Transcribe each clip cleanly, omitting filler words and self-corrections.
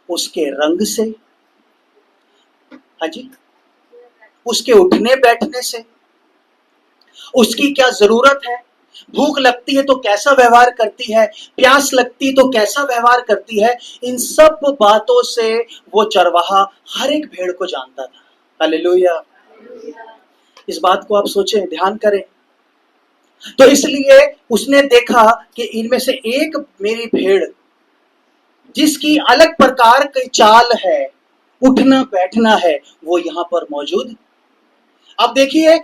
उसके रंग से, हाँ जी, उसके उठने बैठने से, उसकी क्या जरूरत है, भूख लगती है तो कैसा व्यवहार करती है, प्यास लगती तो कैसा व्यवहार करती है, इन सब बातों से वो चरवाहा हर एक भेड़ को जानता था। हालेलुया। इस बात को आप सोचें, ध्यान करें। तो इसलिए उसने देखा कि इनमें से एक मेरी भेड़ जिसकी अलग प्रकार की चाल है, उठना बैठना है, वो यहां पर मौजूद। अब देखिए,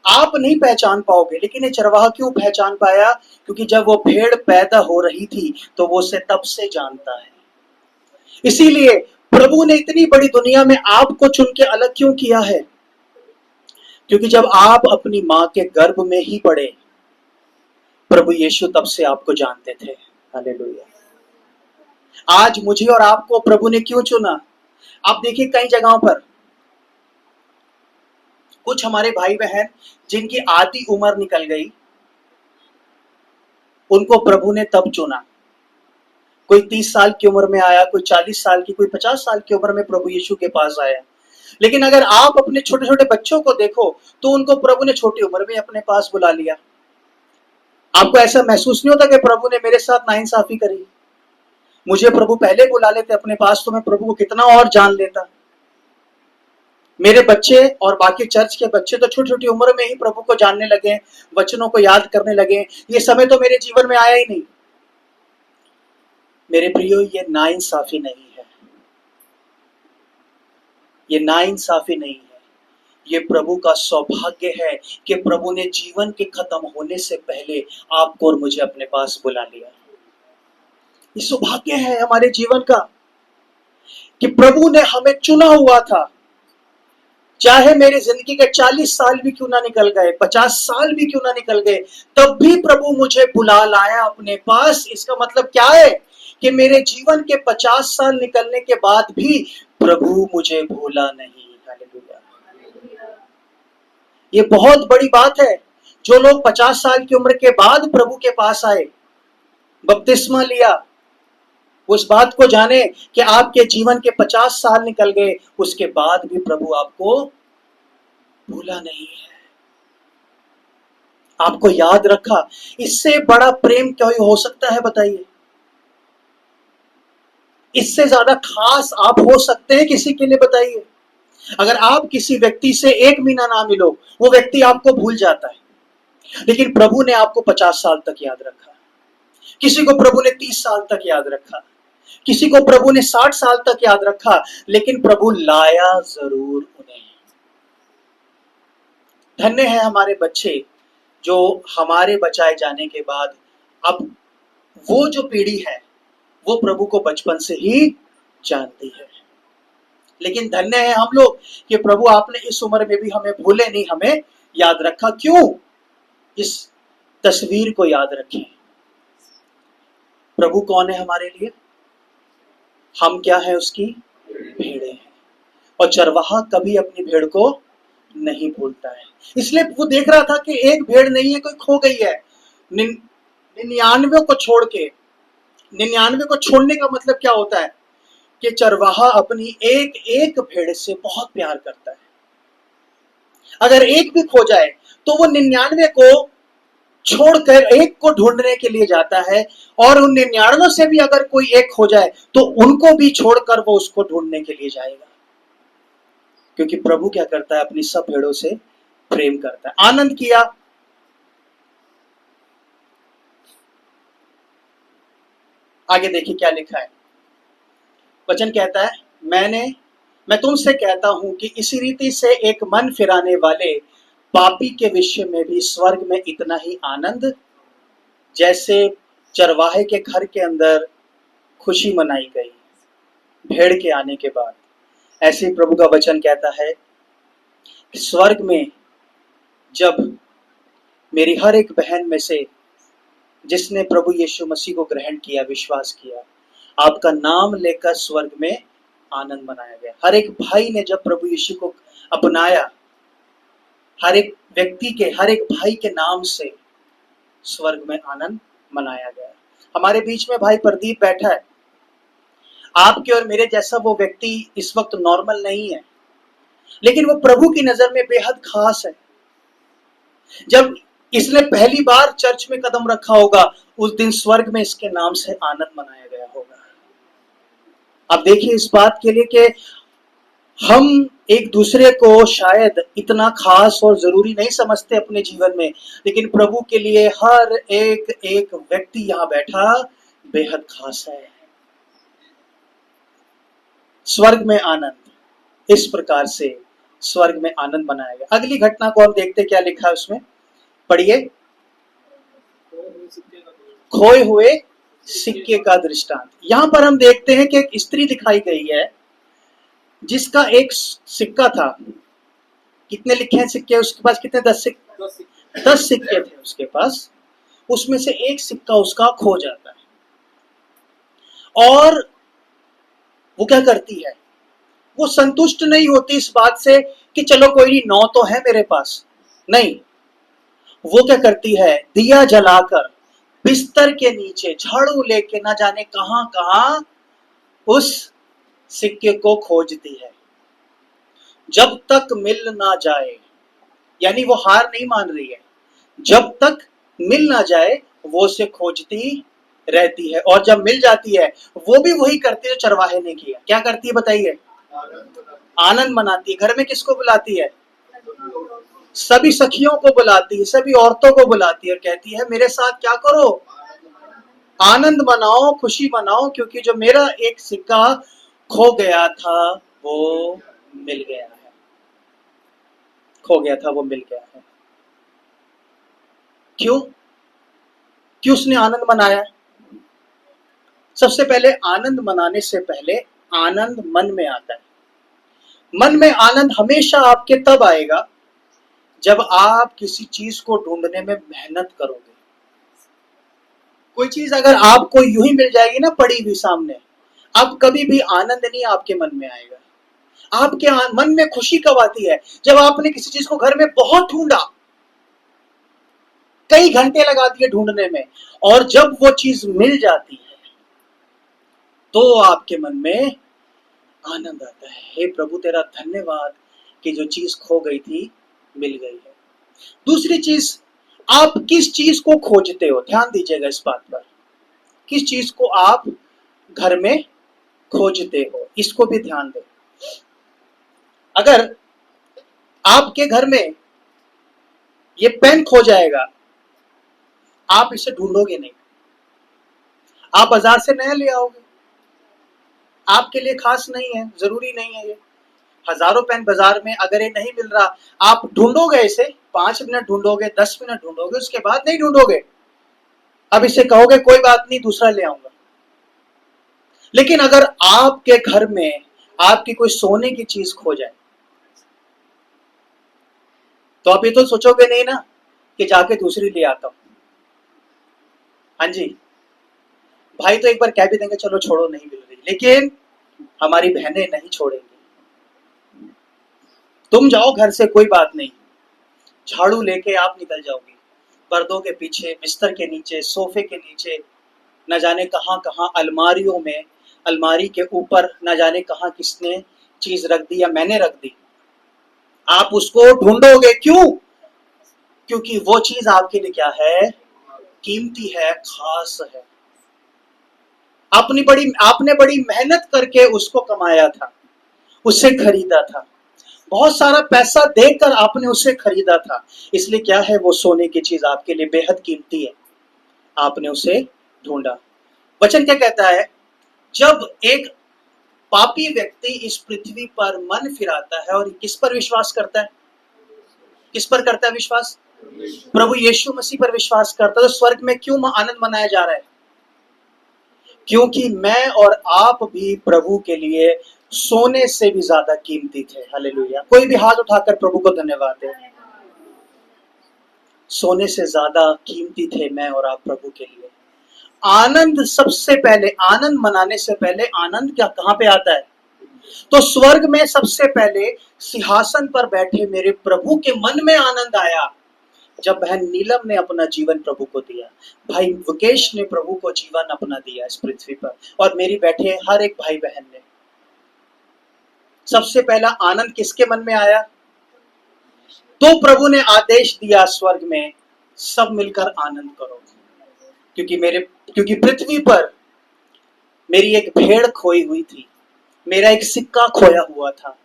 आप नहीं पहचान पाओगे, लेकिन ये चरवाहा क्यों पहचान पाया? क्योंकि जब वो भेड़ पैदा हो रही थी तो वो उसे तब से जानता है। इसीलिए प्रभु ने इतनी बड़ी दुनिया में आपको चुन के अलग क्यों किया है? क्योंकि जब आप अपनी मां के गर्भ में ही पड़े, प्रभु यीशु तब से आपको जानते थे। हालेलुया। आज मुझे और आपको प्रभु ने क्यों चुना? आप देखिए, कई जगहों पर कुछ हमारे भाई बहन जिनकी आधी उम्र निकल गई, उनको प्रभु ने तब चुना। कोई 30 साल की उम्र में आया, कोई 40 साल की, कोई 50 साल की उम्र में प्रभु यीशु के पास आया। लेकिन अगर आप अपने छोटे छोटे बच्चों को देखो तो उनको प्रभु ने छोटी उम्र में अपने पास बुला लिया। आपको ऐसा महसूस नहीं होता कि प्रभु ने मेरे साथ नाइंसाफी करी? मुझे प्रभु पहले बुला लेते अपने पास तो मैं प्रभु को कितना और जान लेता। मेरे बच्चे और बाकी चर्च के बच्चे तो छोटी छोटी उम्र में ही प्रभु को जानने लगे, वचनों को याद करने लगे। ये समय तो मेरे जीवन में आया ही नहीं। मेरे प्रियो, ये नाइंसाफी नहीं है, ये नाइंसाफी नहीं है, ये प्रभु का सौभाग्य है कि प्रभु ने जीवन के खत्म होने से पहले आपको और मुझे अपने पास बुला लिया। ये सौभाग्य है हमारे जीवन का कि प्रभु ने हमें चुना हुआ था। चाहे मेरी जिंदगी के 40 साल भी क्यों ना निकल गए, 50 साल भी क्यों ना निकल गए, तब भी प्रभु मुझे बुला लाया अपने पास। इसका मतलब क्या है? कि मेरे जीवन के 50 साल निकलने के बाद भी प्रभु मुझे भूला नहीं। हालेलुया। ये बहुत बड़ी बात है। जो लोग 50 साल की उम्र के बाद प्रभु के पास आए, बपतिस्मा लिया, उस बात को जाने कि आपके जीवन के 50 साल निकल गए, उसके बाद भी प्रभु आपको भूला नहीं है, आपको याद रखा। इससे बड़ा प्रेम क्या हो सकता है, बताइए? इससे ज्यादा खास आप हो सकते हैं किसी के लिए, बताइए? अगर आप किसी व्यक्ति से 1 महीना ना मिलो, वो व्यक्ति आपको भूल जाता है, लेकिन प्रभु ने आपको 50 साल तक याद रखा। किसी को प्रभु ने 30 साल तक याद रखा, किसी को प्रभु ने 60 साल तक याद रखा, लेकिन प्रभु लाया जरूर उन्हें। धन्य है हमारे बच्चे जो हमारे बचाए जाने के बाद, अब वो जो पीढ़ी है वो प्रभु को बचपन से ही जानती है। लेकिन धन्य है हम लोग कि प्रभु आपने इस उम्र में भी हमें भूले नहीं, हमें याद रखा। क्यों? इस तस्वीर को याद रखें। प्रभु कौन है हमारे लिए? हम क्या है? उसकी भेड़े हैं। और चरवाहा कभी अपनी भेड़ को नहीं भूलता है। इसलिए वो देख रहा था कि एक भेड़ नहीं है, कोई खो गई है। 99 को छोड़ के, 99 को छोड़ने का मतलब क्या होता है? कि चरवाहा अपनी एक एक भेड़ से बहुत प्यार करता है। अगर एक भी खो जाए तो वो 99 को छोड़कर एक को ढूंढने के लिए जाता है, और उन 99 से भी अगर कोई एक हो जाए तो उनको भी छोड़कर वो उसको ढूंढने के लिए जाएगा। क्योंकि प्रभु क्या करता है? अपनी सब भेड़ों से प्रेम करता है। आनंद किया। आगे देखिए क्या लिखा है। वचन कहता है, मैं तुमसे कहता हूं कि इसी रीति से एक मन फिराने वाले पापी के विषय में भी स्वर्ग में इतना ही आनंद, जैसे चरवाहे के घर के अंदर खुशी मनाई गई भेड़ के आने के बाद, ऐसे ही प्रभु का वचन कहता है कि स्वर्ग में जब मेरी हर एक बहन में से जिसने प्रभु यीशु मसीह को ग्रहण किया, विश्वास किया, आपका नाम लेकर स्वर्ग में आनंद मनाया गया। हर एक भाई ने जब प्रभु यीशु को अपनाया, हर एक व्यक्ति के, हर एक भाई के नाम से स्वर्ग में आनंद मनाया गया। हमारे बीच में भाई प्रदीप बैठा है। आपके और मेरे जैसा वो व्यक्ति इस वक्त नॉर्मल नहीं है, लेकिन वो प्रभु की नजर में बेहद खास है। जब इसने पहली बार चर्च में कदम रखा होगा, उस दिन स्वर्ग में इसके नाम से आनंद मनाया गया होगा। अब देखिए इस बात के लिए कि हम एक दूसरे को शायद इतना खास और जरूरी नहीं समझते अपने जीवन में, लेकिन प्रभु के लिए हर एक एक व्यक्ति यहां बैठा बेहद खास है। स्वर्ग में आनंद, इस प्रकार से स्वर्ग में आनंद मनाया गया। अगली घटना को हम देखते क्या लिखा है उसमें, पढ़िए। खोए हुए सिक्के का दृष्टांत। यहां पर हम देखते हैं कि एक स्त्री दिखाई गई है जिसका एक सिक्का था। कितने लिखे हैं सिक्के उसके पास? कितने? 10 सिक्के थे उसके पास। उसमें से एक सिक्का उसका खो जाता है और वो क्या करती है, वो संतुष्ट नहीं होती इस बात से कि चलो कोई नहीं, 9 तो है मेरे पास। नहीं, वो क्या करती है, दिया जलाकर बिस्तर के नीचे झाड़ू लेके ना जाने कहां कहां उस सिक्के को खोजती है, जब तक मिल ना जाए। यानी वो हार नहीं मान रही है, जब तक मिल ना जाए वो उसे खोजती रहती है। और जब मिल जाती है वो भी वही करती है जो चरवाहे ने किया। क्या करती है बताइए? आनंद मनाती है। घर में किसको बुलाती है? सभी सखियों को बुलाती है, सभी औरतों को बुलाती है और कहती है मेरे साथ क्या करो, आनंद मनाओ, खुशी मनाओ, क्योंकि जो मेरा एक सिक्का खो गया था वो मिल गया है। खो गया था वो मिल गया है। क्यों? क्यों उसने आनंद मनाया? सबसे पहले आनंद मनाने से पहले आनंद मन में आता है। मन में आनंद हमेशा आपके तब आएगा जब आप किसी चीज को ढूंढने में मेहनत करोगे। कोई चीज अगर आपको यूं ही मिल जाएगी ना पड़ी हुई सामने, अब कभी भी आनंद नहीं आपके मन में आएगा। आपके मन में खुशी कब आती है? जब आपने किसी चीज को घर में बहुत ढूंढा, कई घंटे लगा दिए ढूंढने में, और जब वो चीज मिल जाती है तो आपके मन में आनंद आता है। हे प्रभु तेरा धन्यवाद कि जो चीज खो गई थी मिल गई है। दूसरी चीज, आप किस चीज को खोजते हो? ध्यान दीजिएगा इस बात पर। किस चीज को आप घर में खोजते हो, इसको भी ध्यान दें। अगर आपके घर में ये पेन खो जाएगा, आप इसे ढूंढोगे नहीं, आप बाजार से नया ले आओगे। आपके लिए खास नहीं है, जरूरी नहीं है ये। हजारों पेन बाजार में, अगर ये नहीं मिल रहा, आप ढूंढोगे इसे, 5 मिनट ढूंढोगे, 10 मिनट ढूंढोगे, उसके बाद नहीं ढूंढोगे। अब इसे कहोगे कोई बात नहीं दूसरा ले आऊंगा। लेकिन अगर आपके घर में आपकी कोई सोने की चीज खो जाए तो आप ये तो सोचोगे नहीं ना कि जाके दूसरी ले आता हूं। हाँ जी, भाई तो एक बार कह भी देंगे चलो छोड़ो नहीं मिल रही, लेकिन हमारी बहनें नहीं छोड़ेंगी। तुम जाओ घर से, कोई बात नहीं, झाड़ू लेके आप निकल जाओगी, पर्दों के पीछे, बिस्तर के नीचे, सोफे के नीचे, न जाने कहां कहां अलमारियों में, अलमारी के ऊपर न जाने कहां किसने चीज रख दी या मैंने रख दी। आप उसको ढूंढोगे। क्यों? क्योंकि वो चीज आपके लिए क्या है? कीमती है, खास है। आपने बड़ी मेहनत करके उसको कमाया था, उससे खरीदा था, बहुत सारा पैसा देकर आपने उसे खरीदा था। इसलिए क्या है, वो सोने की चीज आपके लिए बेहद कीमती है, आपने उसे ढूंढा। वचन क्या कहता है? जब एक पापी व्यक्ति इस पृथ्वी पर मन फिराता है और किस पर विश्वास करता है? किस पर करता है विश्वास? प्रभु यीशु मसीह पर विश्वास करता है। तो स्वर्ग में क्यों आनंद मनाया जा रहा है? क्योंकि मैं और आप भी प्रभु के लिए सोने से भी ज्यादा कीमती थे। हालेलुया। कोई भी हाथ उठाकर प्रभु को धन्यवाद दे। सोने से ज्यादा कीमती थे मैं और आप प्रभु के लिए। आनंद सबसे पहले, आनंद मनाने से पहले आनंद क्या कहां पे आता है? तो स्वर्ग में सबसे पहले सिंहासन पर बैठे मेरे प्रभु के मन में आनंद आया। जब बहन नीलम ने अपना जीवन प्रभु को दिया, भाई मुकेश ने प्रभु को जीवन अपना दिया इस पृथ्वी पर, और मेरी बैठे हर एक भाई बहन ने, सबसे पहला आनंद किसके मन में आया? तो प्रभु ने आदेश दिया स्वर्ग में, सब मिलकर आनंद करो, क्योंकि पृथ्वी पर मेरी एक भेड़ खोई हुई थी, मेरा एक सिक्का खोया हुआ था,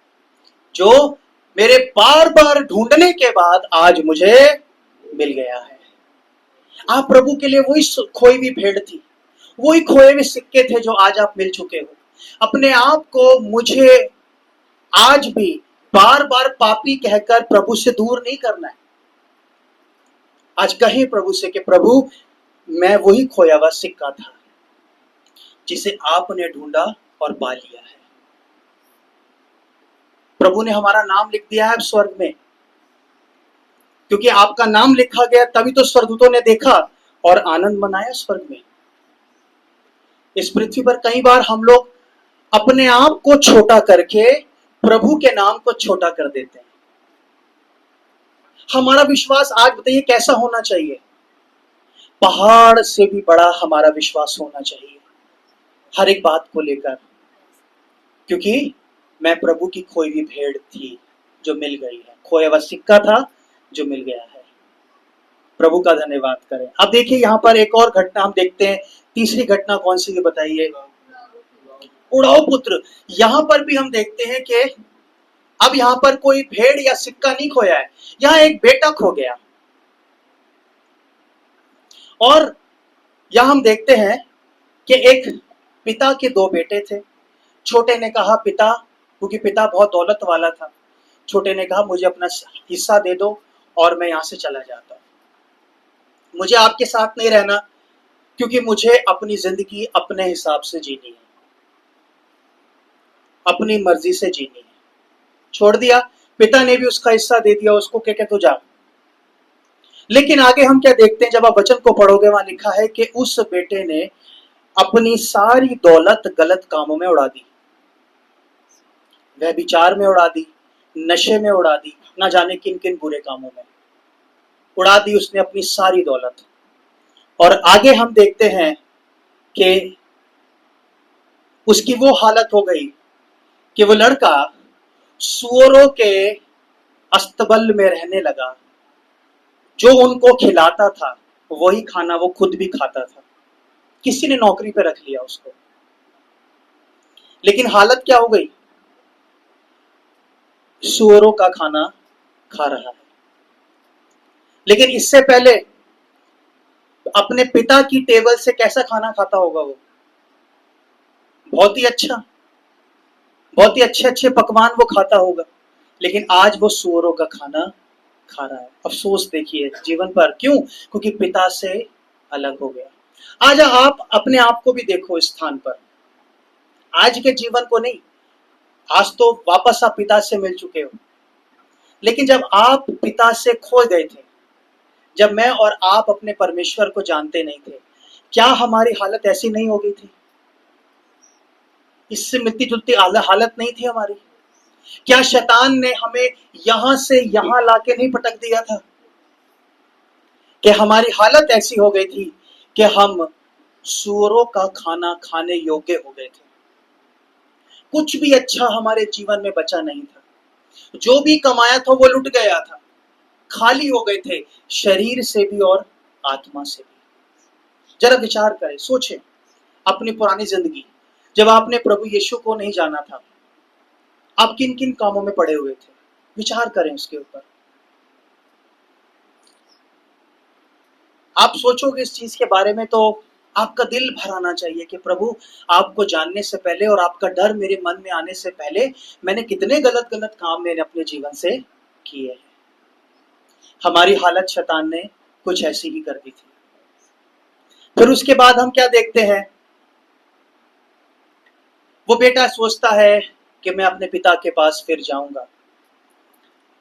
जो मेरे बार बार ढूंढने के बाद आज मुझे मिल गया है। आप प्रभु के लिए वही खोई हुई भेड़ थी, वही खोए हुए सिक्के थे जो आज आप मिल चुके हो। अपने आप को मुझे आज भी बार बार पापी कहकर प्रभु से दूर नहीं करना है। आज कहें प्रभु से कि प्रभु, मैं वही खोया हुआ सिक्का था जिसे आपने ढूंढा और पा लिया है। प्रभु ने हमारा नाम लिख दिया है स्वर्ग में, क्योंकि आपका नाम लिखा गया तभी तो स्वर्गदूतों ने देखा और आनंद मनाया स्वर्ग में। इस पृथ्वी पर कई बार हम लोग अपने आप को छोटा करके प्रभु के नाम को छोटा कर देते हैं। हमारा विश्वास आज बताइए कैसा होना चाहिए? पहाड़ से भी बड़ा हमारा विश्वास होना चाहिए हर एक बात को लेकर, क्योंकि मैं प्रभु की खोई हुई भेड़ थी जो मिल गई है, खोया हुआ सिक्का था जो मिल गया है। प्रभु का धन्यवाद करें। अब देखिए यहाँ पर एक और घटना हम देखते हैं। तीसरी घटना कौन सी है बताइए? उड़ाऊ पुत्र। यहाँ पर भी हम देखते हैं कि अब यहाँ पर कोई भेड़ या सिक्का नहीं खोया है, यहाँ एक बेटा खो गया। और यहाँ हम देखते हैं कि एक पिता के दो बेटे थे। छोटे ने कहा पिता, क्योंकि पिता बहुत दौलत वाला था, छोटे ने कहा मुझे अपना हिस्सा दे दो और मैं यहाँ से चला जाता हूँ, मुझे आपके साथ नहीं रहना, क्योंकि मुझे अपनी जिंदगी अपने हिसाब से जीनी है, अपनी मर्जी से जीनी है। छोड़ दिया। पिता ने भी उसका हिस्सा दे दिया उसको, क्या तू जा। लेकिन आगे हम क्या देखते हैं, जब आप वचन को पढ़ोगे वहां लिखा है कि उस बेटे ने अपनी सारी दौलत गलत कामों में उड़ा दी, वह विचार में उड़ा दी, नशे में उड़ा दी, ना जाने किन किन बुरे कामों में उड़ा दी उसने अपनी सारी दौलत। और आगे हम देखते हैं कि उसकी वो हालत हो गई कि वो लड़का सूअरों के अस्तबल में रहने लगा, जो उनको खिलाता था वही खाना वो खुद भी खाता था। किसी ने नौकरी पे रख लिया उसको, लेकिन हालत क्या हो गई? सूअरों का खाना खा रहा है। लेकिन इससे पहले अपने पिता की टेबल से कैसा खाना खाता होगा वो? बहुत ही अच्छा, बहुत ही अच्छे अच्छे पकवान वो खाता होगा। लेकिन आज वो सूअरों का खाना खा रहा है। अफसोस देखिए जीवन पर, क्यों? क्योंकि पिता से अलग हो गया। आज आप अपने आप को भी देखो इस स्थान पर, आज के जीवन को नहीं, आज तो वापस आप पिता से मिल चुके हो, लेकिन जब आप पिता से खो गए थे, जब मैं और आप अपने परमेश्वर को जानते नहीं थे, क्या हमारी हालत ऐसी नहीं हो गई थी? इससे मिलती जुलती हालत नहीं थी हमारी? क्या शैतान ने हमें यहां से यहां लाके नहीं पटक दिया था कि हमारी हालत ऐसी हो गई थी कि हम सूअरों का खाना खाने योग्य हो गए थे? कुछ भी अच्छा हमारे जीवन में बचा नहीं था, जो भी कमाया था वो लुट गया था, खाली हो गए थे, शरीर से भी और आत्मा से भी। जरा विचार करें, सोचें अपनी पुरानी जिंदगी, जब आपने प्रभु यीशु को नहीं जाना था, आप किन किन कामों में पड़े हुए थे? विचार करें उसके ऊपर। आप सोचोगे इस चीज के बारे में तो आपका दिल भर आना चाहिए कि प्रभु, आपको जानने से पहले और आपका डर मेरे मन में आने से पहले मैंने कितने गलत गलत काम मैंने अपने जीवन से किए हैं। हमारी हालत शैतान ने कुछ ऐसी ही कर दी थी। फिर उसके बाद हम क्या देखते हैं? वो बेटा सोचता है कि मैं अपने पिता के पास फिर जाऊंगा,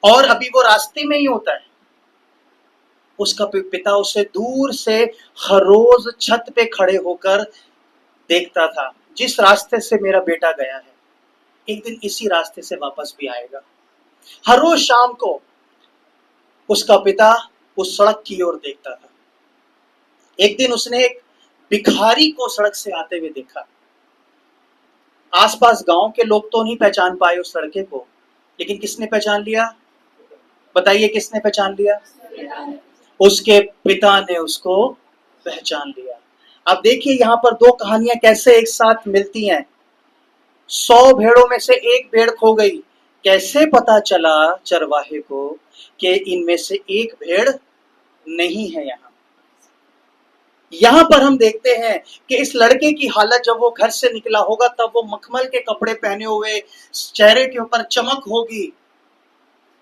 और अभी वो रास्ते में ही होता है। उसका पिता उसे दूर से हर रोज छत पे खड़े होकर देखता था, जिस रास्ते से मेरा बेटा गया है एक दिन इसी रास्ते से वापस भी आएगा। हर रोज शाम को उसका पिता उस सड़क की ओर देखता था। एक दिन उसने एक भिखारी को सड़क से आते हुए देखा। आसपास गांव के लोग तो नहीं पहचान पाए उस लड़के को, लेकिन किसने पहचान लिया? बताइए किसने पहचान लिया? उसके पिता ने उसको पहचान लिया। अब देखिए यहां पर दो कहानियां कैसे एक साथ मिलती हैं। 100 भेड़ों में से एक भेड़ खो गई। कैसे पता चला चरवाहे को कि इनमें से एक भेड़ नहीं है? यहां पर हम देखते हैं कि इस लड़के की हालत, जब वो घर से निकला होगा तब वो मखमल के कपड़े पहने हुए, चेहरे के ऊपर चमक होगी,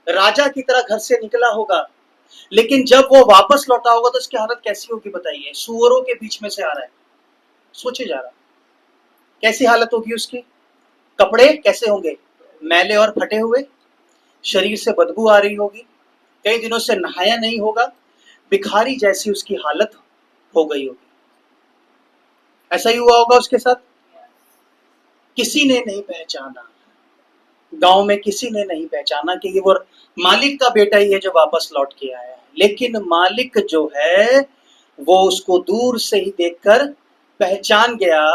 राजा की तरह घर से निकला होगा। लेकिन जब वो वापस लौटा होगा तो उसकी हालत कैसी होगी बताइए? सुअरों के बीच में से आ रहा है, सोचे जा रहा, कैसी हालत होगी उसकी? कपड़े कैसे होंगे? मैले और फटे हुए, शरीर से बदबू आ रही होगी, कई दिनों से नहाया नहीं होगा, भिखारी जैसी उसकी हालत हो गई होगी। ऐसा ही हुआ होगा उसके साथ। किसी ने नहीं पहचाना, गांव में किसी ने नहीं पहचाना कि ये वो मालिक का बेटा ही है जो वापस लौट के आया है। लेकिन मालिक जो है वो उसको दूर से ही देखकर पहचान गया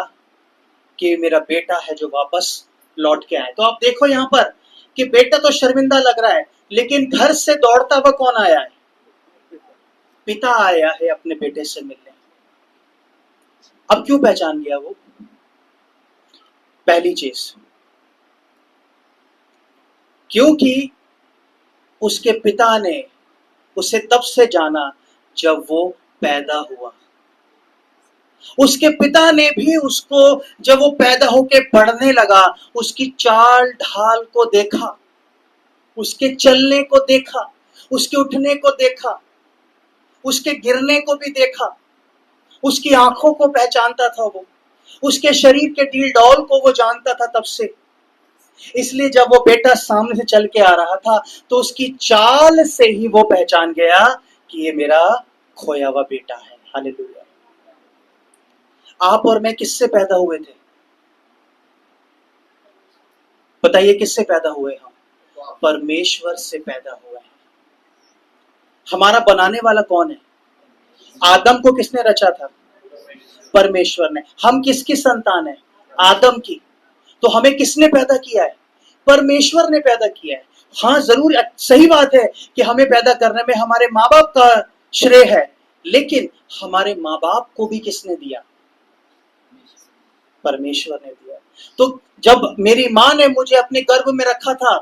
कि मेरा बेटा है जो वापस लौट के आया। तो आप देखो यहां पर कि बेटा तो शर्मिंदा लग रहा है, लेकिन घर से दौड़ता हुआ कौन आया है? पिता आया है अपने बेटे से मिलने। अब क्यों पहचान गया वो? पहली चीज, क्योंकि उसके पिता ने उसे तब से जाना जब वो पैदा हुआ। उसके पिता ने भी उसको जब वो पैदा होके बढ़ने लगा, उसकी चाल ढाल को देखा, उसके चलने को देखा, उसके उठने को देखा, उसके गिरने को भी देखा, उसकी आंखों को पहचानता था वो, उसके शरीर के डील डॉल को वो जानता था तब से। इसलिए जब वो बेटा सामने से चल के आ रहा था तो उसकी चाल से ही वो पहचान गया कि ये मेरा खोया हुआ बेटा है। हालेलुया। आप और मैं किससे पैदा हुए थे? बताइए किससे पैदा हुए? हम परमेश्वर से पैदा हुए हैं। हमारा बनाने वाला कौन है? आदम को किसने रचा था? परमेश्वर ने। हम किसकी संतान है? आदम की। तो हमें किसने पैदा किया है? परमेश्वर ने पैदा किया है। हाँ जरूर सही बात है कि हमें पैदा करने में हमारे माँ बाप का श्रेय है, लेकिन हमारे माँ बाप को भी किसने दिया? परमेश्वर ने दिया। तो जब मेरी माँ ने मुझे अपने गर्भ में रखा था,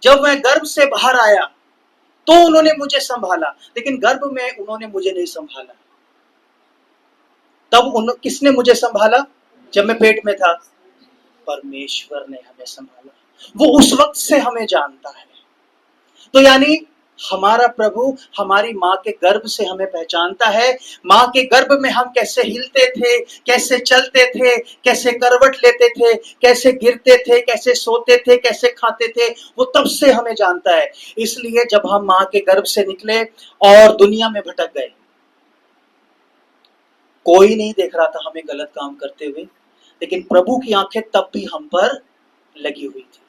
जब मैं गर्भ से बाहर आया तो उन्होंने मुझे संभाला, लेकिन गर्भ में उन्होंने मुझे नहीं संभाला। तब किसने मुझे संभाला? जब मैं पेट में था, परमेश्वर ने हमें संभाला। वो उस वक्त से हमें जानता है। तो यानी हमारा प्रभु हमारी माँ के गर्भ से हमें पहचानता है। माँ के गर्भ में हम कैसे हिलते थे, कैसे चलते थे, कैसे करवट लेते थे, कैसे गिरते थे, कैसे सोते थे, कैसे खाते थे, वो तब से हमें जानता है। इसलिए जब हम माँ के गर्भ से निकले और दुनिया में भटक गए, कोई नहीं देख रहा था हमें गलत काम करते हुए, लेकिन प्रभु की आंखें तब भी हम पर लगी हुई थी।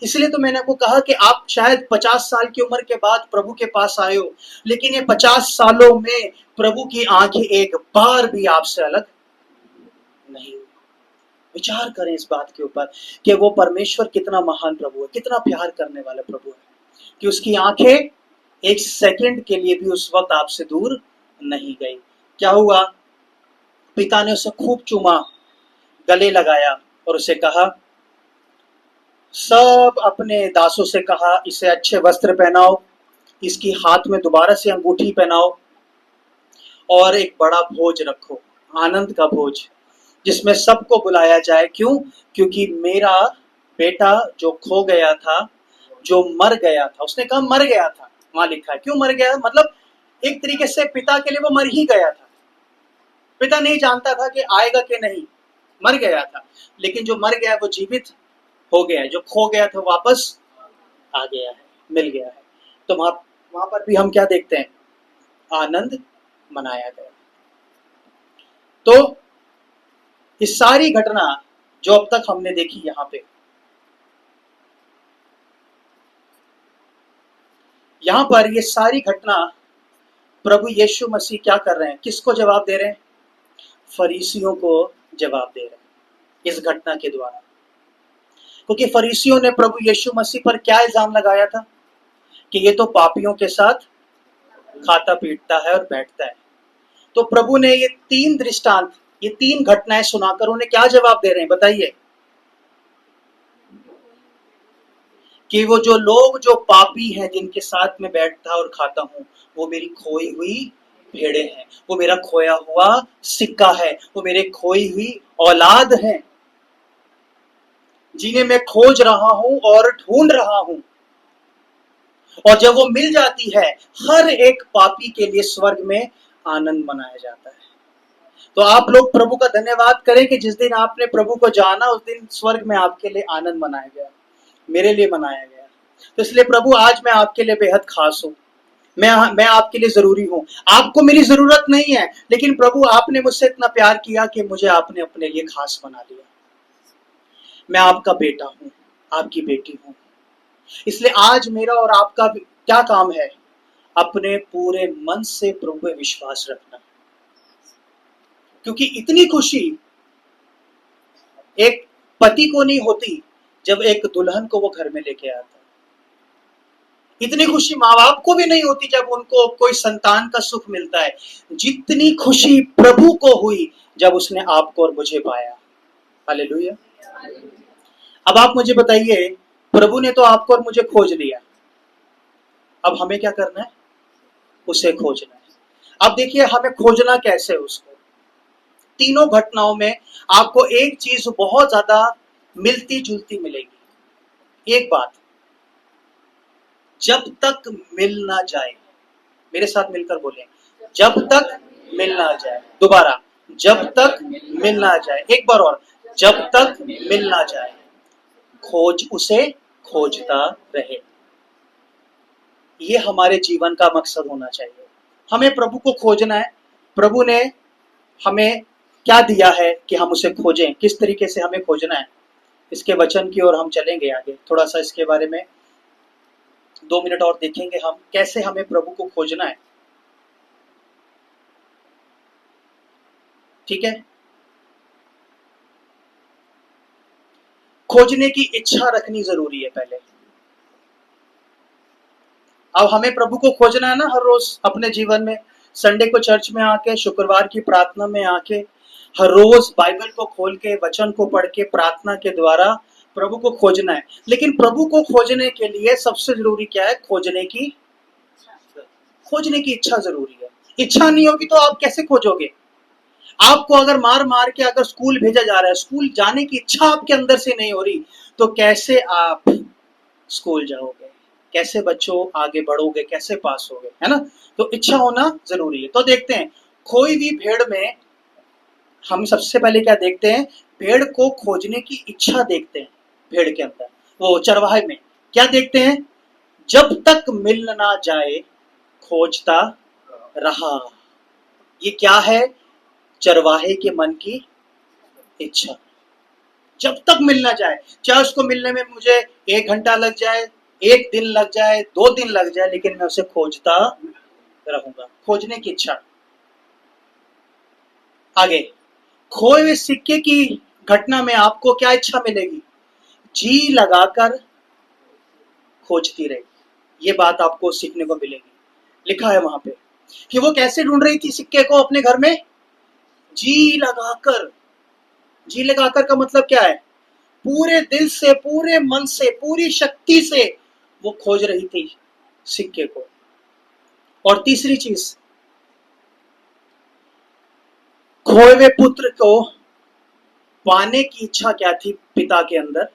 इसलिए तो मैंने आपको कहा कि आप शायद 50 साल की उम्र के बाद प्रभु के पास आए हो, लेकिन ये 50 सालों में प्रभु की आंखें एक बार भी आपसे अलग नहीं हुई। विचार करें इस बात के ऊपर कि वो परमेश्वर कितना महान प्रभु है, कितना प्यार करने वाला प्रभु है कि उसकी आंखें एक सेकंड के लिए भी उस वक्त आपसे दूर नहीं गई। क्या हुआ? पिता ने उसे खूब चूमा, गले लगाया और उसे कहा, सब अपने दासों से कहा इसे अच्छे वस्त्र पहनाओ, इसकी हाथ में दोबारा से अंगूठी पहनाओ और एक बड़ा भोज रखो, आनंद का भोज, जिसमें सबको बुलाया जाए। क्यों? क्योंकि मेरा बेटा जो खो गया था, जो मर गया था, उसने कहा मर गया था, वहां लिखा है। क्यों मर गया? मतलब एक तरीके से पिता के लिए वो मर ही गया था। पिता नहीं जानता था कि आएगा कि नहीं, मर गया था। लेकिन जो मर गया वो जीवित हो गया है, जो खो गया था वापस आ गया है, मिल गया है। तो वहां पर भी हम क्या देखते हैं? आनंद मनाया गया। तो ये सारी घटना जो अब तक हमने देखी यहां पर ये सारी घटना प्रभु यीशु मसीह क्या कर रहे हैं, किसको जवाब दे रहे हैं? फरीसियों को जवाब दे रहे हैं इस घटना के द्वारा। क्योंकि फरीसियों ने प्रभु यीशु मसीह पर क्या इल्जाम लगाया था कि ये तो पापियों के साथ खाता पीटता है और बैठता है। तो प्रभु ने ये तीन दृष्टांत, ये तीन घटनाएं सुनाकर उन्हें क्या जवाब दे रहे हैं बताइए? कि वो जो लोग जो पापी हैं, जिनके साथ में बैठता और खाता हूं, वो मेरी खोई हुई भेड़े हैं, वो मेरा खोया हुआ सिक्का है, वो मेरे खोई हुई औलाद है, जिन्हें मैं खोज रहा हूं और ढूंढ रहा हूं। और जब वो मिल जाती है, हर एक पापी के लिए स्वर्ग में आनंद मनाया जाता है। तो आप लोग प्रभु का धन्यवाद करें कि जिस दिन आपने प्रभु को जाना, उस दिन स्वर्ग में आपके लिए आनंद मनाया गया, मेरे लिए मनाया गया। तो इसलिए प्रभु, आज मैं आपके लिए बेहद खास हूं, मैं आपके लिए जरूरी हूं। आपको मेरी जरूरत नहीं है, लेकिन प्रभु आपने मुझसे इतना प्यार किया कि मुझे आपने अपने लिए खास बना लिया। मैं आपका बेटा हूं, आपकी बेटी हूं। इसलिए आज मेरा और आपका क्या काम है? अपने पूरे मन से प्रभु पे विश्वास रखना, क्योंकि इतनी खुशी एक पति को नहीं होती जब एक दुल्हन को वो घर में लेके आता। इतनी खुशी माँ बाप को भी नहीं होती जब उनको कोई संतान का सुख मिलता है, जितनी खुशी प्रभु को हुई जब उसने आपको और मुझे पाया। हालेलुया। अब आप मुझे बताइए, प्रभु ने तो आपको और मुझे खोज लिया, अब हमें क्या करना है? उसे खोजना है। अब देखिए हमें खोजना कैसे उसको। तीनों घटनाओं में आपको एक चीज बहुत ज्यादा मिलती जुलती मिलेगी। एक बात, जब तक मिल ना जाए, मेरे साथ मिलकर बोलें, जब तक मिल ना जाए। दोबारा, जब तक मिल ना जाए। एक बार और, जब तक मिल ना जाए, खोज उसे खोजता रहे। ये हमारे जीवन का मकसद होना चाहिए। हमें प्रभु को खोजना है। प्रभु ने हमें क्या दिया है कि हम उसे खोजें, किस तरीके से हमें खोजना है, इसके वचन की ओर हम चलेंगे आगे। थोड़ा सा इसके बारे में 2 मिनट और देखेंगे हम, कैसे हमें प्रभु को खोजना है। ठीक है, खोजने की इच्छा रखनी जरूरी है पहले। अब हमें प्रभु को खोजना है ना हर रोज अपने जीवन में। संडे को चर्च में आके, शुक्रवार की प्रार्थना में आके, हर रोज बाइबल को खोल के, वचन को पढ़ के, प्रार्थना के द्वारा प्रभु को खोजना है। लेकिन प्रभु को खोजने के लिए सबसे जरूरी क्या है? खोजने की इच्छा जरूरी है। इच्छा नहीं होगी तो आप कैसे खोजोगे? आपको अगर मार मार के अगर स्कूल भेजा जा रहा है, स्कूल जाने की इच्छा आपके अंदर से नहीं हो रही, तो कैसे आप स्कूल जाओगे? कैसे बच्चों आगे बढ़ोगे? कैसे पास होगे? है ना? तो इच्छा होना जरूरी है। तो देखते हैं, खोई हुई भेड़ में हम सबसे पहले क्या देखते हैं? भेड़ को खोजने की इच्छा देखते हैं। भेड़ के अंदर, वो चरवाहे में क्या देखते हैं? जब तक मिल ना जाए खोजता रहा। ये क्या है? चरवाहे के मन की इच्छा। जब तक मिल ना जाए, चाहे उसको मिलने में मुझे 1 घंटा लग जाए, 1 दिन लग जाए, 2 दिन लग जाए, लेकिन मैं उसे खोजता रहूंगा। खोजने की इच्छा। आगे, खोए हुए सिक्के की घटना में आपको क्या इच्छा मिलेगी? जी लगाकर खोजती रही। ये बात आपको सीखने को मिलेगी। लिखा है वहां पे कि वो कैसे ढूंढ रही थी सिक्के को अपने घर में? जी लगाकर। जी लगाकर का मतलब क्या है? पूरे दिल से, पूरे मन से, पूरी शक्ति से वो खोज रही थी सिक्के को। और तीसरी चीज, खोए हुए पुत्र को पाने की इच्छा क्या थी पिता के अंदर?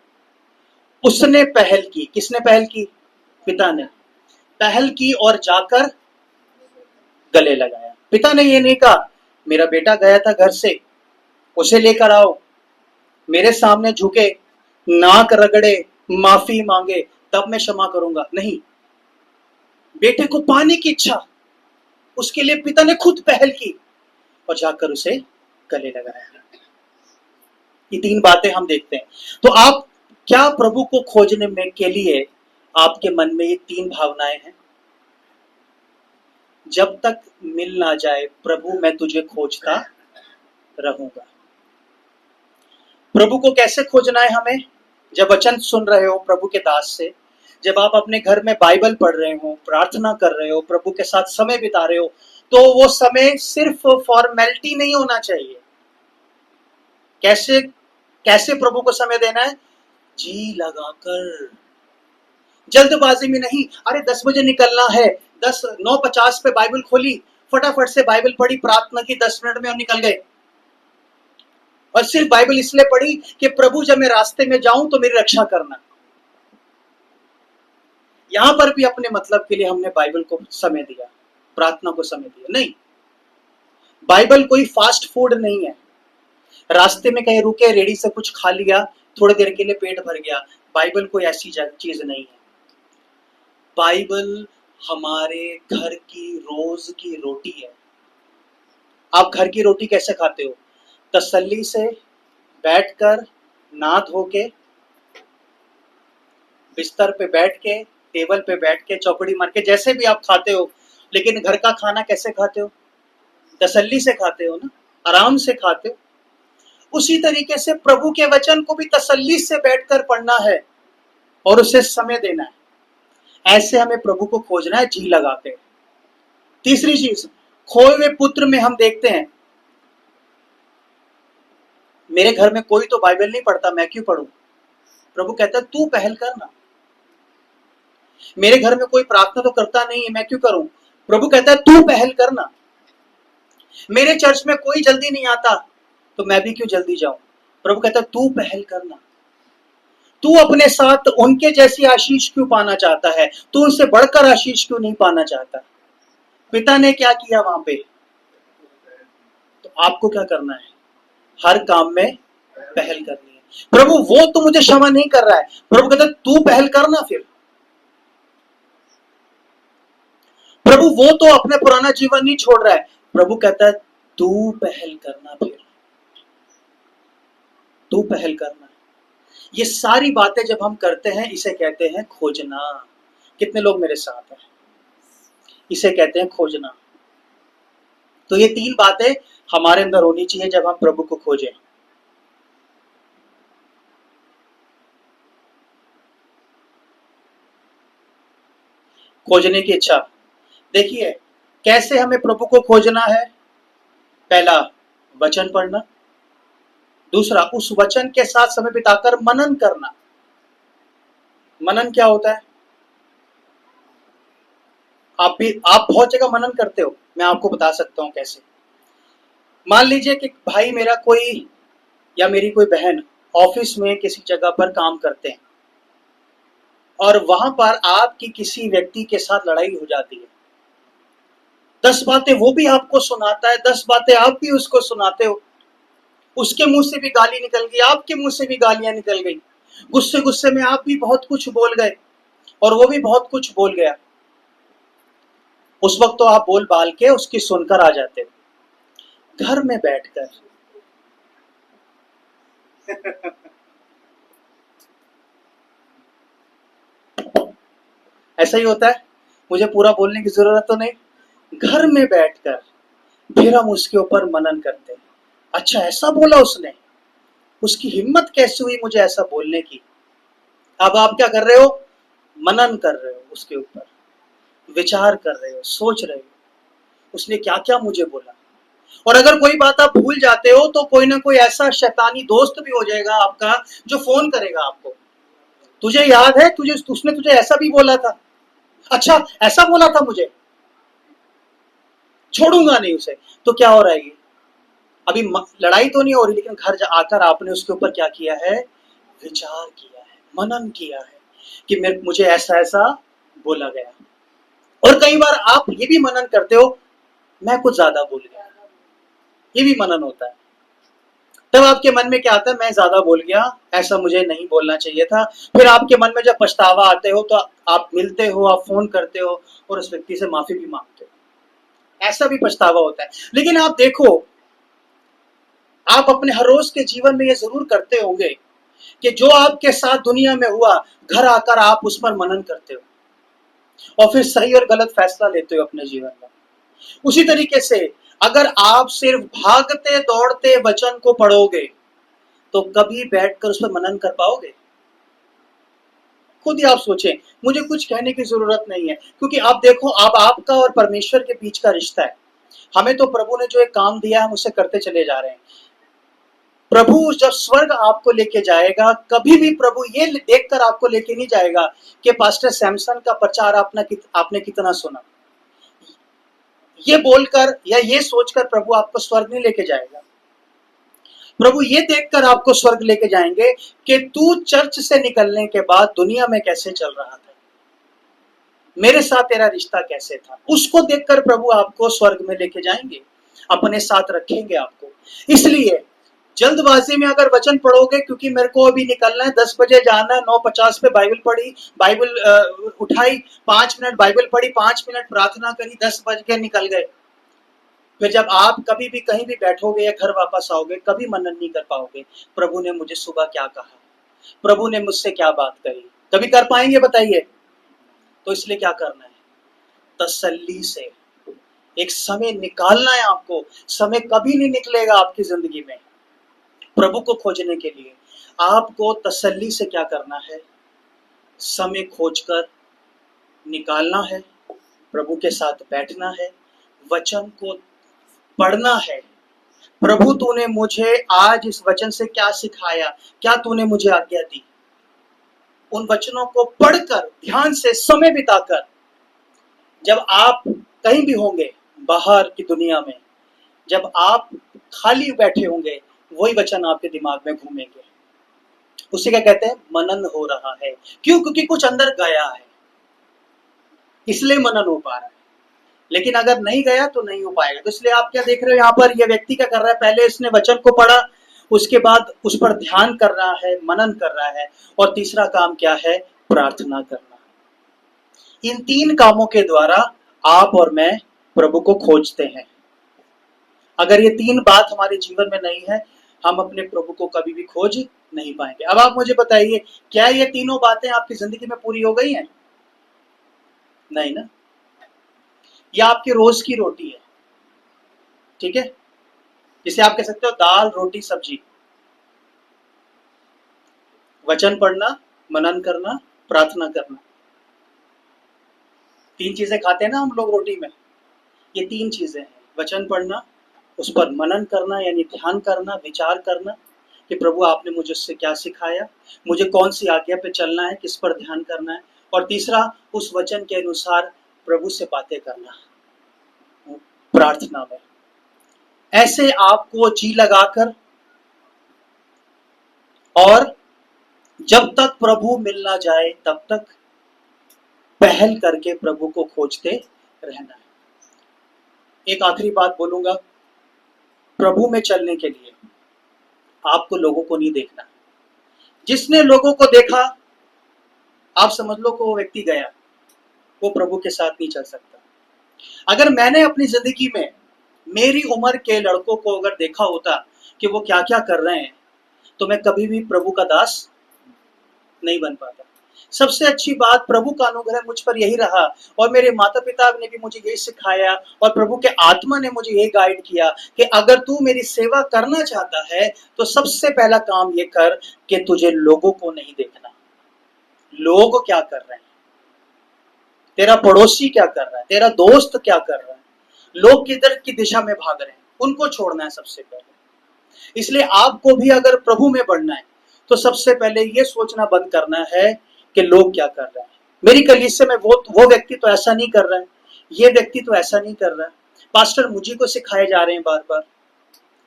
उसने पहल की। किसने पहल की? पिता ने पहल की और जाकर गले लगाया। पिता ने ये नहीं कहा मेरा बेटा गया था घर से, उसे लेकर आओ, मेरे सामने झुके, नाक रगड़े, माफी मांगे, तब मैं क्षमा करूंगा। नहीं, बेटे को पाने की इच्छा, उसके लिए पिता ने खुद पहल की और जाकर उसे गले लगाया। ये 3 बातें हम देखते हैं। तो आप क्या प्रभु को खोजने में के लिए आपके मन में ये 3 भावनाएं हैं? जब तक मिल ना जाए प्रभु मैं तुझे खोजता रहूंगा। प्रभु को कैसे खोजना है हमें? जब वचन सुन रहे हो प्रभु के दास से, जब आप अपने घर में बाइबल पढ़ रहे हो, प्रार्थना कर रहे हो, प्रभु के साथ समय बिता रहे हो, तो वो समय सिर्फ फॉर्मेलिटी नहीं होना चाहिए। कैसे कैसे प्रभु को समय देना है? जी लगाकर, जल्दबाजी में नहीं। अरे 10 बजे निकलना है, 9:50 पे बाइबल खोली, फटाफट से बाइबल पढ़ी, प्रार्थना की 10 मिनट में और निकल गए। और सिर्फ बाइबल इसलिए पढ़ी कि प्रभु जब मैं रास्ते में जाऊं तो मेरी रक्षा करना। यहां पर भी अपने मतलब के लिए हमने बाइबल को समय दिया, प्रार्थना को समय दिया नहीं। बाइबल कोई फास्ट फूड नहीं है, रास्ते में कहीं रुके, रेडी से कुछ खा लिया, थोड़ी देर के लिए पेट भर गया। बाइबल कोई ऐसी चीज नहीं है। बाइबल हमारे घर की रोज की रोटी है। आप घर की रोटी कैसे खाते हो? तसल्ली से बैठकर, नहा धो के, बिस्तर पे बैठ के, टेबल पे बैठ के, चौकड़ी मार के, जैसे भी आप खाते हो। लेकिन घर का खाना कैसे खाते हो? तसल्ली से खाते हो ना, आराम से खाते हो। उसी तरीके से प्रभु के वचन को भी तसल्ली से बैठकर पढ़ना है और उसे समय देना है। ऐसे हमें प्रभु को खोजना है, जी लगा के। तीसरी चीज, खोए हुए पुत्र में हम देखते हैं, मेरे घर में कोई तो बाइबल नहीं पढ़ता, मैं क्यों पढ़ूं? प्रभु कहता है तू पहल करना। मेरे घर में कोई प्रार्थना तो करता नहीं है, मैं क्यों करूं? प्रभु कहता है तू पहल करना। मेरे चर्च में कोई जल्दी नहीं आता, तो मैं भी क्यों जल्दी जाऊं? प्रभु कहता है तू पहल करना। तू अपने साथ उनके जैसी आशीष क्यों पाना चाहता है? तू उनसे बढ़कर आशीष क्यों नहीं पाना चाहता? पिता ने क्या किया वहां पे, तो आपको क्या करना है? हर काम में पहल करनी है। प्रभु वो तो मुझे क्षमा नहीं कर रहा है, प्रभु कहता है तू पहल करना। फिर प्रभु वो तो अपने पुराना जीवन नहीं छोड़ रहा है, प्रभु कहता है तू पहल करना। फिर तू पहल करना। ये सारी बातें जब हम करते हैं, इसे कहते हैं खोजना। कितने लोग मेरे साथ हैं? इसे कहते हैं खोजना। तो ये 3 बातें हमारे अंदर होनी चाहिए जब हम प्रभु को खोजें। खोजने की इच्छा। देखिए कैसे हमें प्रभु को खोजना है। पहला, वचन पढ़ना। दूसरा, उस वचन के साथ समय बिताकर मनन करना। मनन क्या होता है? आप बहुत जगह मनन करते हो, मैं आपको बता सकता हूं कैसे। मान लीजिए कि भाई मेरा कोई या मेरी कोई बहन ऑफिस में किसी जगह पर काम करते हैं और वहां पर आपकी किसी व्यक्ति के साथ लड़ाई हो जाती है। 10 बातें वो भी आपको सुनाता है, 10 बातें आप भी उसको सुनाते हो। उसके मुंह से भी गाली निकल गई, आपके मुंह से भी गालियां निकल गई, गुस्से गुस्से में आप भी बहुत कुछ बोल गए और वो भी बहुत कुछ बोल गया। उस वक्त तो आप बोल बाल के उसकी सुनकर आ जाते हो। घर में बैठकर ऐसा ही होता है, मुझे पूरा बोलने की जरूरत तो नहीं। घर में बैठकर फिर हम उसके ऊपर मनन करते हैं। अच्छा ऐसा बोला उसने, उसकी हिम्मत कैसे हुई मुझे ऐसा बोलने की। अब आप क्या कर रहे हो? मनन कर रहे हो, उसके ऊपर विचार कर रहे हो, सोच रहे हो उसने क्या क्या मुझे बोला। और अगर कोई बात आप भूल जाते हो तो कोई ना कोई ऐसा शैतानी दोस्त भी हो जाएगा आपका जो फोन करेगा आपको, तुझे याद है तुझे उसने तुझे ऐसा भी बोला था, अच्छा ऐसा बोला था मुझे, छोड़ूंगा नहीं उसे। तो क्या हो रहा है? अभी लड़ाई तो नहीं हो रही, लेकिन घर आकर आपने उसके ऊपर क्या किया है? विचार किया है, मनन किया है कि मुझे ऐसा ऐसा बोला गया। और कई बार आप ये भी मनन करते हो, मैं कुछ ज्यादा बोल गया, ये भी मनन होता है। तब आपके मन में क्या आता है? मैं ज्यादा बोल गया, ऐसा मुझे नहीं बोलना चाहिए था। फिर आपके मन में जब पछतावा आते हो तो आप मिलते हो, आप फोन करते हो और उस व्यक्ति से माफी भी मांगते हो। ऐसा भी पछतावा होता है। लेकिन आप देखो, आप अपने हर रोज के जीवन में ये जरूर करते होंगे कि जो आपके साथ दुनिया में हुआ, घर आकर आप उस पर मनन करते हो और फिर सही और गलत फैसला लेते हो अपने जीवन में। उसी तरीके से अगर आप सिर्फ भागते दौड़ते वचन को पढ़ोगे तो कभी बैठकर उस पर मनन कर पाओगे? खुद ही आप सोचें, मुझे कुछ कहने की जरूरत नहीं है, क्योंकि आप देखो, अब आपका और परमेश्वर के बीच का रिश्ता है। हमें तो प्रभु ने जो एक काम दिया हम उसे करते चले जा रहे हैं। प्रभु जब स्वर्ग आपको लेके जाएगा, कभी भी प्रभु ये देखकर आपको लेके नहीं जाएगा कि पास्टर सैमसन का प्रचार आपने कितना सुना, ये बोलकर या ये सोचकर प्रभु आपको स्वर्ग नहीं लेके जाएगा। प्रभु ये देखकर आपको स्वर्ग लेके जाएंगे कि तू चर्च से निकलने के बाद दुनिया में कैसे चल रहा था, मेरे साथ तेरा रिश्ता कैसे था, उसको देखकर प्रभु आपको स्वर्ग में लेके जाएंगे, अपने साथ रखेंगे आपको। इसलिए जल्दबाजी में अगर वचन पढ़ोगे, क्योंकि मेरे को अभी निकलना है, 10 बजे जाना है, 9:50 पे बाइबल पढ़ी, बाइबल उठाई, 5 मिनट बाइबल पढ़ी, 5 मिनट प्रार्थना करी, 10 बज के निकल गए। फिर जब आप कभी भी कहीं भी बैठोगे या घर वापस आओगे, कभी मनन नहीं कर पाओगे प्रभु ने मुझे सुबह क्या कहा, प्रभु ने मुझसे क्या बात करी। कभी कर पाएंगे बताइए? तो इसलिए क्या करना है, तसल्ली से एक समय निकालना है आपको। समय कभी नहीं निकलेगा आपकी जिंदगी में प्रभु को खोजने के लिए। आपको तसल्ली से क्या करना है, समय खोजकर निकालना है, प्रभु के साथ बैठना है, वचन को पढ़ना है। प्रभु तूने मुझे आज इस वचन से क्या सिखाया, क्या तूने मुझे आज्ञा दी, उन वचनों को पढ़कर ध्यान से समय बिताकर, जब आप कहीं भी होंगे बाहर की दुनिया में, जब आप खाली बैठे होंगे, वही वचन आपके दिमाग में घूमेंगे। उसी का कहते हैं मनन हो रहा है। क्यों? क्योंकि कुछ अंदर गया है, इसलिए मनन हो पा रहा है। लेकिन अगर नहीं गया तो नहीं हो पाएगा। तो इसलिए आप क्या देख रहे हो यहाँ पर, यह व्यक्ति क्या कर रहा है, पहले इसने वचन को पढ़ा, उसके बाद उस पर ध्यान कर रहा है, मनन कर रहा है, और तीसरा काम क्या है, प्रार्थना करना। इन 3 कामों के द्वारा आप और मैं प्रभु को खोजते हैं। अगर ये 3 बात हमारे जीवन में नहीं है, हम अपने प्रभु को कभी भी खोज नहीं पाएंगे। अब आप मुझे बताइए, क्या ये तीनों बातें आपकी जिंदगी में पूरी हो गई हैं? नहीं ना। यह आपकी रोज की रोटी है, ठीक है, जिसे आप कह सकते हो दाल रोटी सब्जी। वचन पढ़ना, मनन करना, प्रार्थना करना, 3 चीजें खाते हैं ना हम लोग रोटी में। ये 3 चीजें हैं, वचन पढ़ना, उस पर मनन करना यानी ध्यान करना, विचार करना कि प्रभु आपने मुझे उससे क्या सिखाया, मुझे कौन सी आज्ञा पे चलना है, किस पर ध्यान करना है, और तीसरा उस वचन के अनुसार प्रभु से बातें करना प्रार्थना में। ऐसे आपको जी लगाकर, और जब तक प्रभु मिल ना जाए तब तक पहल करके प्रभु को खोजते रहना है। एक आखिरी बात बोलूंगा, प्रभु में चलने के लिए आपको लोगों को नहीं देखना। जिसने लोगों को देखा, आप समझ लो कि वो व्यक्ति गया, वो प्रभु के साथ नहीं चल सकता। अगर मैंने अपनी जिंदगी में मेरी उम्र के लड़कों को अगर देखा होता कि वो क्या क्या कर रहे हैं, तो मैं कभी भी प्रभु का दास नहीं बन पाता। सबसे अच्छी बात, प्रभु का अनुग्रह मुझ पर यही रहा, और मेरे माता पिता ने भी मुझे यही सिखाया, और प्रभु के आत्मा ने मुझे यही गाइड किया कि अगर तू मेरी सेवा करना चाहता है तो सबसे पहला काम ये कर कि तुझे लोगों को नहीं देखना, लोग क्या कर रहे हैं, तेरा पड़ोसी क्या कर रहा है, तेरा दोस्त क्या कर रहा है, लोग किधर की दिशा में भाग रहे हैं, उनको छोड़ना है सबसे पहले। इसलिए आपको भी अगर प्रभु में बढ़ना है तो सबसे पहले ये सोचना बंद करना है कि लोग क्या कर रहे हैं। मेरी कलीसिया में वो व्यक्ति तो ऐसा नहीं कर रहा है, ये व्यक्ति तो ऐसा नहीं कर रहा है। पास्टर मुझी को सिखाए जा रहे हैं, बार बार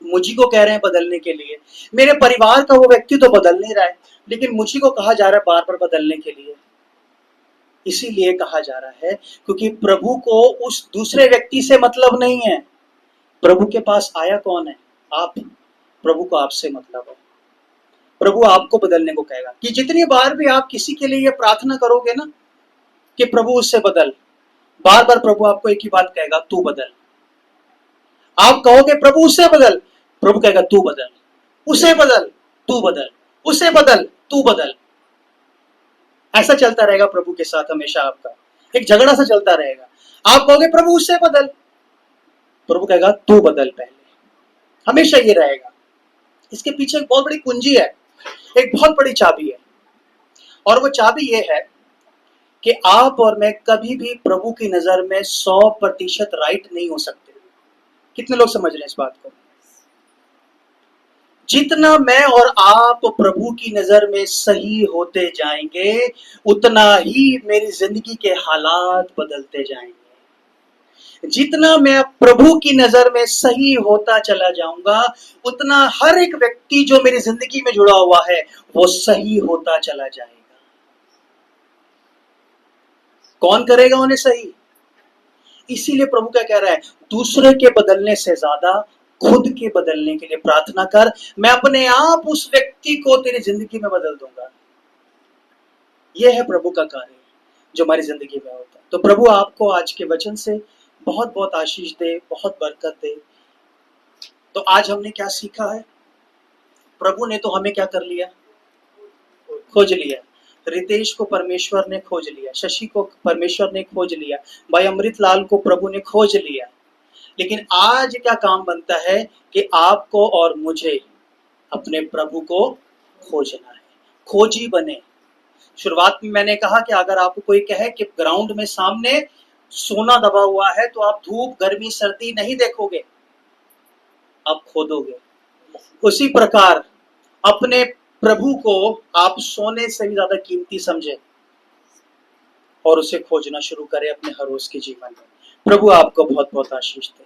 मुझी को कह रहे हैं बदलने के लिए। मेरे परिवार का वो व्यक्ति तो बदल नहीं रहा है, लेकिन मुझी को कहा जा रहा है बार बार बदलने के लिए। इसीलिए कहा जा रहा है क्योंकि प्रभु को उस दूसरे व्यक्ति से मतलब नहीं है। प्रभु के पास आया कौन है? आप। प्रभु को आपसे मतलब है। प्रभु आपको बदलने को कहेगा कि जितनी बार भी आप किसी के लिए ये प्रार्थना करोगे ना कि प्रभु उससे बदल, बार बार प्रभु आपको एक ही बात कहेगा, तू बदल। आप कहोगे प्रभु उससे बदल, प्रभु कहेगा तू बदल, उसे बदल, तू बदल, उसे बदल, तू बदल। ऐसा चलता रहेगा प्रभु के साथ हमेशा। आपका एक झगड़ा सा चलता रहेगा। आप कहोगे प्रभु उससे बदल, प्रभु कहेगा तू बदल पहले। हमेशा ये रहेगा। इसके पीछे एक बहुत बड़ी कुंजी है, एक बहुत बड़ी चाबी है, और वो चाबी ये है कि आप और मैं कभी भी प्रभु की नजर में 100% राइट नहीं हो सकते। कितने लोग समझ रहे हैं इस बात को? जितना मैं और आप प्रभु की नजर में सही होते जाएंगे, उतना ही मेरी जिंदगी के हालात बदलते जाएंगे। जितना मैं प्रभु की नजर में सही होता चला जाऊंगा, उतना हर एक व्यक्ति जो मेरी जिंदगी में जुड़ा हुआ है वो सही होता चला जाएगा। कौन करेगा उन्हें सही? इसीलिए प्रभु क्या कह रहा है, दूसरे के बदलने से ज्यादा खुद के बदलने के लिए प्रार्थना कर, मैं अपने आप उस व्यक्ति को तेरी जिंदगी में बदल दूंगा। यह है प्रभु का कार्य जो हमारी जिंदगी में होता है। तो प्रभु आपको आज के वचन से बहुत बहुत आशीष दे, बहुत बरकत दे। तो आज हमने क्या सीखा है? प्रभु ने तो हमें क्या कर लिया? खोज लिया। रितेश को परमेश्वर ने खोज लिया, शशि को परमेश्वर ने खोज लिया, भाई अमृतलाल को प्रभु ने खोज लिया। लेकिन आज क्या काम बनता है कि आपको और मुझे अपने प्रभु को खोजना है, खोजी बने। शुरुआत में मैंने कहा कि अगर आपको कोई कहे कि ग्राउंड में सामने सोना दबा हुआ है तो आप धूप गर्मी सर्दी नहीं देखोगे, आप खोदोगे। उसी प्रकार अपने प्रभु को आप सोने से भी ज्यादा कीमती समझे और उसे खोजना शुरू करें अपने हर रोज के जीवन में। प्रभु आपको बहुत बहुत आशीष दे।